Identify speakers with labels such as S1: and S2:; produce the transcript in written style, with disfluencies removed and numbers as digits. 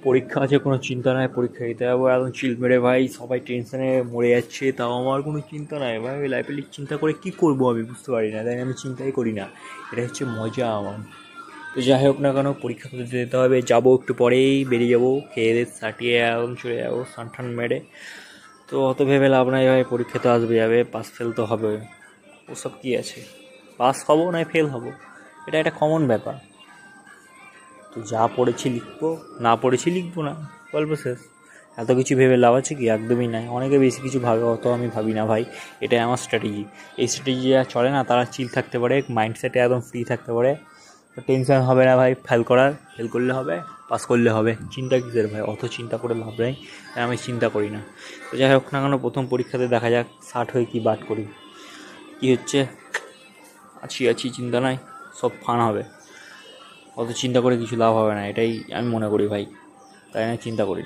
S1: পরীক্ষা আছে, কোনো চিন্তা নাই, পরীক্ষা দিতে যাবো একদম চিল মেরে ভাই। সবাই টেনশনে মরে যাচ্ছে, তাও আমার কোনো চিন্তা নাই ভাই। লাইফে চিন্তা করে কি করবো আমি বুঝতে পারি না, তাই আমি চিন্তাই করি না। এটা হচ্ছে মজা আমার। তো যাই হোক না কেন, পরীক্ষা তো যেতে হবে, যাবো একটু পরেই বেরিয়ে যাবো, খেয়ে দিয়ে সাটিয়ে একদম চলে যাবো স্নান টান মেরে। তো অত ভেবে লাভ নাই ভাই, পরীক্ষা তো আসবে যাবে, পাস ফেল তো হবে, ওসব কী আছে, পাস হবো না ফেল হবো, এটা একটা কমন ব্যাপার। তো যা পড়েছি লিখবো, না পড়েছি লিখবো না, গল্প শেষ। এত কিছু ভেবে লাভ আছে কি? একদমই নাই। অনেকে বেশি কিছু ভাবে, অত আমি ভাবি না ভাই। এটাই আমার স্ট্র্যাটেজি। এই স্ট্র্যাটেজি যারা চলে না, তারা চিল থাকতে পারে, মাইন্ডসেটে একদম ফ্রি থাকতে পারে। তো টেনশন হবে না ভাই ফেল করলে হবে, পাস করলে হবে, চিন্তা কিসের ভাই? অত চিন্তা করে লাভ নেই, তাই আমি চিন্তা করি না। তো যাই হোক না কেন, প্রথম পরীক্ষাতে দেখা যাক ষাট হয়ে কি বাট করি, কি হচ্ছে। আছি চিন্তা নাই, সব ফান হবে। অত চিন্তা করে কিছু লাভ হবে না, এটাই আমি মনে করি ভাই, তাই আমি চিন্তা করি।